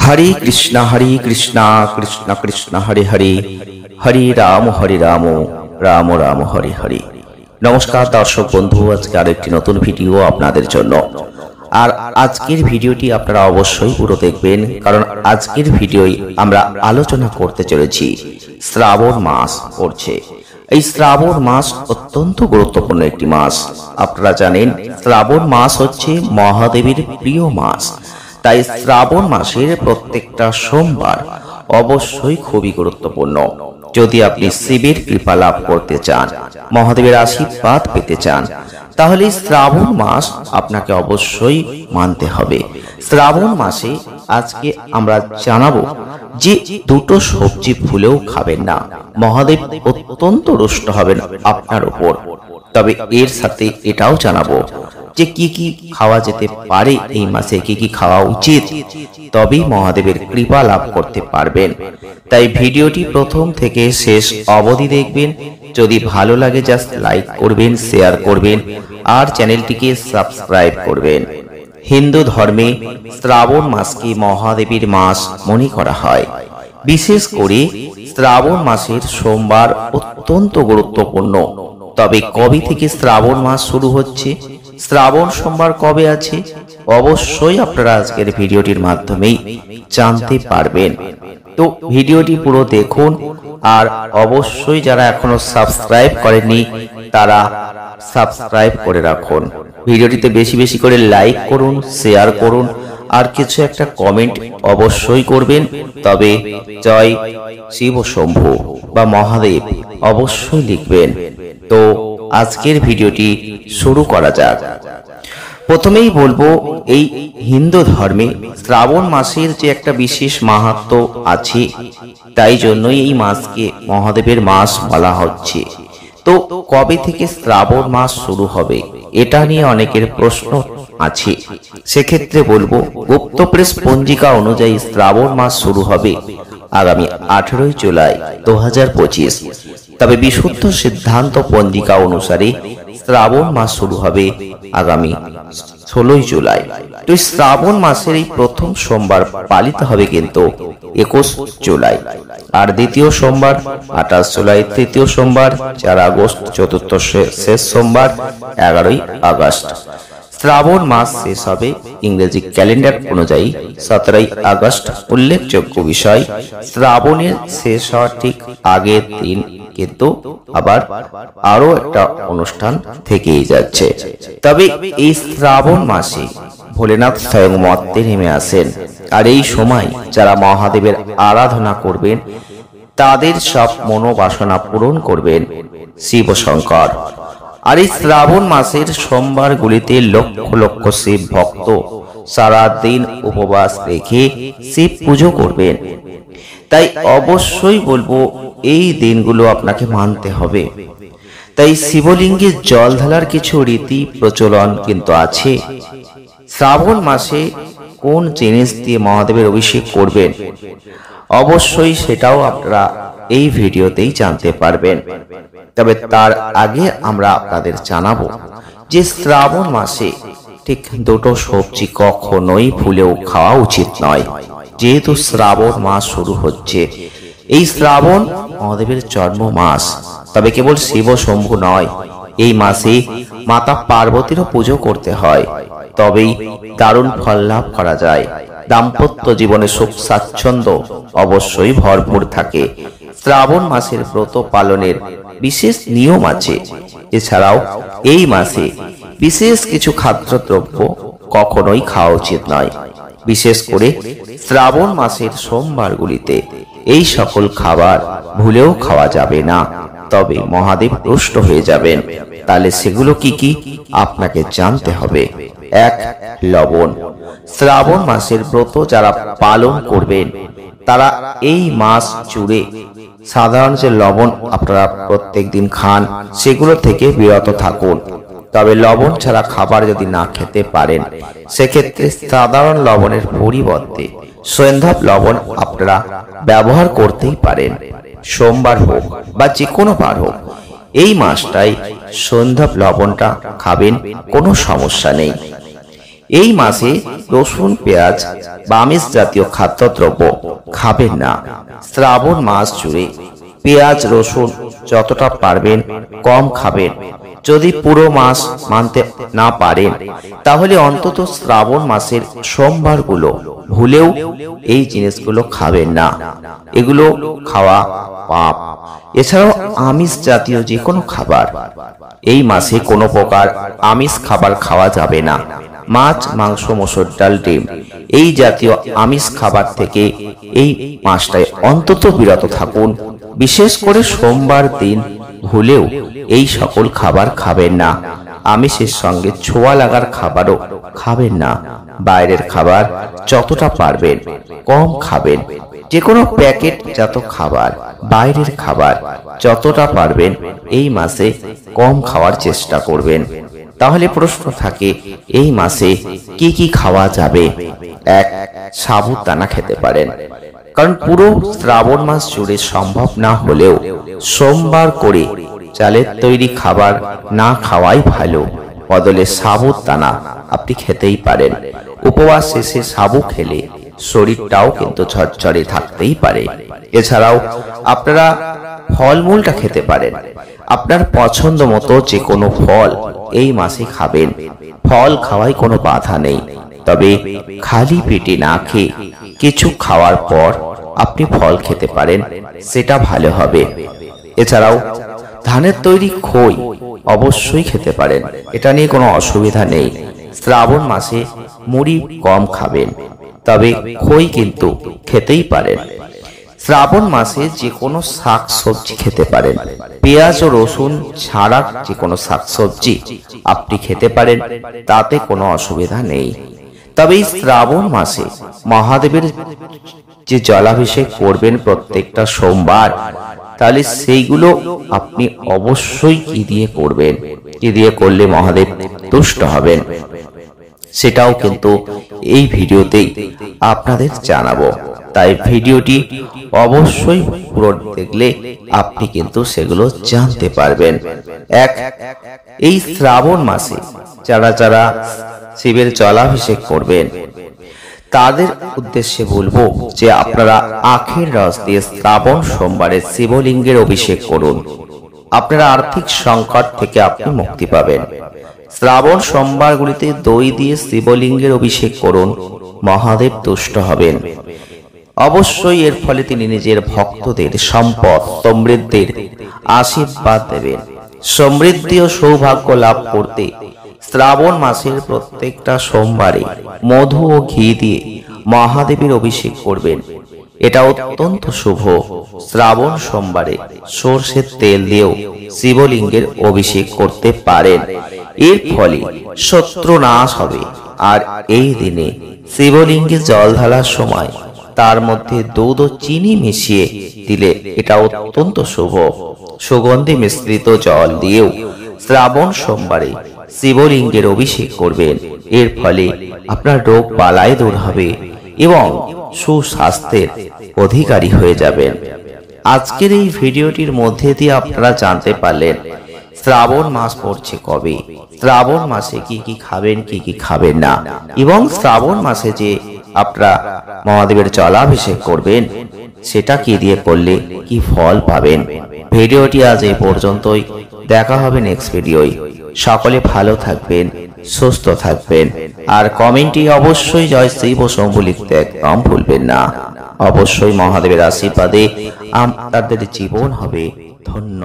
हरे कृष्णा कृष्ण कृष्ण हरे हरे हरे राम राम राम हरे हरे। नमस्कार दर्शक बंधु, आज के आरेकटी नतून भिडियो आपनादेर जन्य। আর আজকের ভিডিওটি আপনারা অবশ্যই পুরো দেখবেন, কারণ আজকের ভিডিওয় আমরা আলোচনা করতে চলেছি শ্রাবণ মাস পড়ছে। এই শ্রাবণ মাস অত্যন্ত গুরুত্বপূর্ণ একটি মাস। আপনারা জানেন শ্রাবণ মাস হচ্ছে মহাদেবের প্রিয় মাস, তাই শ্রাবণ মাসের প্রত্যেকটা সোমবার অবশ্যই খুবই গুরুত্বপূর্ণ। যদি আপনি শিবের কৃপা লাভ করতে চান, মহাদেবের আশীর্বাদ পেতে চান, তাহলে শ্রাবণ মাস আপনাকে অবশ্যই মানতে হবে। শ্রাবণ মাসে আজকে আমরা জানাবো যে দুটো সবজি ভুলেও খাবেন না, মহাদেব অত্যন্ত রুষ্ট হবেন আপনার উপর। তবে এর সাথে এটাও জানাবো যে কি কি খাওয়া যেতে পারে এই মাসে, কি কি খাওয়া উচিত, তবেই মহাদেবের কৃপা লাভ করতে পারবেন। তাই ভিডিওটি প্রথম থেকে শেষ অবধি দেখবেন। যদি ভালো লাগে জাস্ট লাইক করবেন, শেয়ার করবেন আর চ্যানেলটিকে সাবস্ক্রাইব করবেন। হিন্দু ধর্মে শ্রাবণ মাসকে মহাদেবের মাস মনে করা হয়। বিশেষ করে শ্রাবণ মাসের সোমবার অত্যন্ত গুরুত্বপূর্ণ। তবে কবে থেকে শ্রাবণ মাস শুরু হচ্ছে, শ্রাবণ সোমবার কবে আছে, অবশ্যই আপনারা আজকের ভিডিওটির মাধ্যমেই জানতে পারবেন। তো ভিডিওটি পুরো দেখুন, আর অবশ্যই যারা এখনো সাবস্ক্রাইব করেননি তারা সাবস্ক্রাইব করে রাখুন। ভিডিওটিতে বেশি বেশি করে লাইক করুন, শেয়ার করুন আর কিছু একটা কমেন্ট অবশ্যই করবেন। তবে জয় শিব শম্ভু বা মহাদেব অবশ্যই লিখবেন। তো আজকের ভিডিওটি শুরু করা যাক। প্রথমেই বলবো, এই হিন্দু ধর্মে শ্রাবণ মাসের যে একটা বিশেষ মাহাত্ম্য আছে, তাই জন্যই এই মাসকে মহাদেবের মাস বলা হচ্ছে। তো কবে থেকে শ্রাবণ মাস শুরু হবে এটা নিয়ে অনেকের প্রশ্ন আছে। সেক্ষেত্রে বলবো, গুপ্ত প্রেস পঞ্জিকা অনুযায়ী শ্রাবণ মাস শুরু হবে আগামী 18 জুলাই 2025। তবে বিশুদ্ধ সিদ্ধান্ত পঞ্জিকা অনুসারে শ্রাবণ মাস শুরু হবে আগামী 16 জুলাই। তো শ্রাবণ মাসের এই প্রথম সোমবার পালিত হবে কিন্তু 21 জুলাই, আর দ্বিতীয় সোমবার 28 জুলাই, তৃতীয় সোমবার 4 আগস্ট, চতুর্থ শেষ সোমবার 11 আগস্ট। শ্রাবণ মাস শেষ হবে ইংরেজি ক্যালেন্ডার অনুযায়ী 17 আগস্ট। উল্লেখযোগ্য বিষয়, শ্রাবণের শেষ হওয়ার ঠিক আগের দিন কিন্তু আবার আরো একটা অনুষ্ঠান থেকেই যাচ্ছে। তবে এই শ্রাবণ মাসে ভোলেনাথ স্বয়ং মর্তে নেমে আসেন, আর এই সময় যারা মহাদেবের আরাধনা করবেন তাদের সব মনোবাসনা পূরণ করবেন শিব শঙ্কর। আর এই শ্রাবণ মাসের সোমবার গুলিতে লক্ষ লক্ষ শিব ভক্ত সারা দিন উপবাস রেখে শিব পুজো করবেন। তাই অবশ্যই বলবো এই দিনগুলো আপনাকে মানতে হবে। তাই শিবলিঙ্গে জল ঢালার কিছু রীতি প্রচলন কিন্তু আছে। শ্রাবণ মাসে কোন জিনিস দিয়ে মহাদেবের অভিষেক করবেন অবশ্যই সেটাও আপনারা এই ভিডিওতেই জানতে পারবেন। তবে তার আগে আমরা আপনাদের জানাবো যে শ্রাবণ মাসে ঠিক দুটো সবজি কখনোই ভুলেও খাওয়া উচিত নয়। যেহেতু শ্রাবণ মাস শুরু হচ্ছে, এই শ্রাবণ মহাদেবের জন্ম মাস। তবে কেবল শিব শম্ভু নয়, এই মাসে মাতা পার্বতীরও পুজো করতে হয়, তবেই দারুণ ফল লাভ করা যায়। দাম্পত্য জীবনে সুখ স্বাচ্ছন্দ্য অবশ্যই ভরপুর থাকে। শ্রাবণ মাসের ব্রত পালনের বিশেষ নিয়ম আছে। এছাড়াও এই মাসে বিশেষ কিছু খাদ্যদ্রব্য কখনোই খাওয়া উচিত নয়। বিশেষ করে শ্রাবণ মাসের সোমবারগুলিতে এই সকল খাবার ভুলেও খাওয়া যাবে না, তবে মহাদেব রুষ্ট হয়ে যাবেন। তাহলে সেগুলো কি কি আপনাকে জানতে হবে। 1. লবণ। শ্রাবণ মাসের ব্রত যারা পালন করবেন তারা এই মাস জুড়ে সাধারণ যে লবণ আপনারা প্রত্যেক দিন খান সেগুলো থেকে বিরত থাকুন। তবে লবণ ছাড়া খাবার যদি না খেতে পারেন, সেক্ষেত্রে সাধারণ লবণের পরিবর্তে সৈন্ধব লবণ আপনারা ব্যবহার করতেই পারেন। সোমবার হোক বা যে কোনো বার হোক, এই মাসটাই সৈন্ধব লবণটা খাবেন, কোনো সমস্যা নেই। এই মাসে রসুন, পেঁয়াজ বা আমিষ জাতীয় খাদ্যদ্রব্য খাবেন না। শ্রাবণ মাস জুড়ে পেঁয়াজ, রসুন যতটা পারবেন কম খাবেন। যদি পুরো মাস মানতে না পারেন তাহলে অন্তত শ্রাবণ মাসের সোমবারগুলো ভুলেও এই জিনিসগুলো খাবেন না, এগুলো খাওয়া পাপ। এছাড়াও আমিষ জাতীয় যে কোনো খাবার, এই মাসে কোনো প্রকার আমিষ খাবার খাওয়া যাবে না। মাছ, মাংস, মসুর ডাল, ডিম এই জাতীয় আমিষ খাবার থেকে এই মাসটায় অন্তত বিরত থাকুন। বিশেষ করে সোমবার দিন ভুলেও এই সকল খাবার খাবেন না। আমিষের সঙ্গে ছোঁয়া লাগার খাবারও খাবেন না। বাইরের খাবার যতটা পারবেন কম খাবেন। যে কোনো প্যাকেটজাত খাবার, বাইরের খাবার যতটা পারবেন এই মাসে কম খাওয়ার চেষ্টা করবেন। তাহলে প্রশ্ন থাকে, এই মাসে কি কি খাওয়া যাবে? এক, সাবুদানা খেতে পারেন, কারণ পুরো শ্রাবণ মাস জুড়ে সম্ভব না হলেও সোমবার করে চালের তৈরি খাবার না খাওয়াই ভালো। বদলে সাবুদানা আপনি খেতেই পারেন। উপবাস শেষে সাবু খেলে শরীরটাও কিন্তু ঝরঝরে থাকতেই পারে। এছাড়াও আপনারা ফলমূলটা খেতে পারেন। আপনার পছন্দ মতো যে কোনো ফল এই মাসে খাবেন। ফল খাওয়ায় কোনো বাধা নেই, তবে খালি পেটে না খেয়ে কিছু খাওয়ার পর আপনি ফল খেতে পারেন, সেটা ভালো হবে। এছাড়াও ধানের তৈরি খই অবশ্যই খেতে পারেন, এটা নিয়ে কোনো অসুবিধা নেই। শ্রাবণ মাসে মুড়ি কম খাবেন, তবে খই কিন্তু খেতেই পারেন। শ্রাবণ মাসে যে কোনো শাক সবজি খেতে পারেন। পেঁয়াজ ও রসুন ছাড়া যে কোনো শাক সবজি আপনি খেতে পারেন, তাতে কোনো অসুবিধা নেই। তবে এই শ্রাবণ মাসে মহাদেবের যে জলাভিষেক করবেন প্রত্যেকটা সোমবার, তাহলে সেইগুলো আপনি অবশ্যই কি দিয়ে করবেন, কি দিয়ে করলে মহাদেব তুষ্ট হবেন, সেটাও কিন্তু এই ভিডিওতেই আপনাদের জানাবো। তাই ভিডিওটি অবশ্যই পুরো দেখলে আপনি কিন্তু সেগুলো জানতে পারবেন। এক, এই শ্রাবণ মাসে যারা যারা শিবের জলাভিষেক করবেন তাদের উদ্দেশ্যে বলবো যে আপনারা আখের রস দিয়ে শ্রাবণ সোমবারে শিবলিঙ্গের অভিষেক করুন। আপনারা আর্থিক সংকট থেকে আপনি মুক্তি পাবেন। শ্রাবণ সোমবারগুলিতে দই দিয়ে শিবলিঙ্গের অভিষেক করুন, মহাদেব তুষ্ট হবেন। অবশ্যই এর ফলে তিনি নিজের ভক্তদের সম্পদ সমৃদ্ধির আশীর্বাদ দেবেন। সমৃদ্ধি ও সৌভাগ্য লাভ করতে শ্রাবণ মাসের প্রত্যেকটা সোমবারে মধু ও ঘি দিয়ে মহাদেবের অভিষেক করবেন, এটা অত্যন্ত শুভ। শ্রাবণ সোমবারে সরষের তেল দিয়েও শিবলিঙ্গের অভিষেক করতে পারেন, এর ফলে শত্রু নাশ হবে। আর এই দিনে শিবলিঙ্গে জল ঢালার সময় তার মধ্যে দুধ ও চিনি মিশিয়ে দিলে এটা অত্যন্ত শুভ। সুগন্ধি মিশ্রিত জল দিয়েও শ্রাবণ সোমবারে শিবলিঙ্গের অভিষেক করবেন, এর ফলে আপনার রোগ বালাই দূর হবে এবং সুস্বাস্থ্যের অধিকারী হয়ে যাবেন। আজকের এই ভিডিওটির মধ্যে দিয়ে আপনারা জানতে পারলেন শ্রাবণ মাস পড়ছে কবে, শ্রাবণ মাসে কি কি খাবেন, কি কি খাবেন না, এবং শ্রাবণ মাসে যে আপনারা মহাদেবের জলাভিষেক করবেন সেটা কি দিয়ে করলে কি ফল পাবেন। ভিডিওটি আজ এই পর্যন্তই, দেখা হবে নেক্সট ভিডিওয়। সকলে ভালো থাকবেন, সুস্থ থাকবেন, আর কমেন্টে অবশ্যই জয় শিব ও শম্ভু লিখতে একদম ভুলবেন না। অবশ্যই মহাদেবের আশীর্বাদে আপনাদের জীবন হবে ধন্য।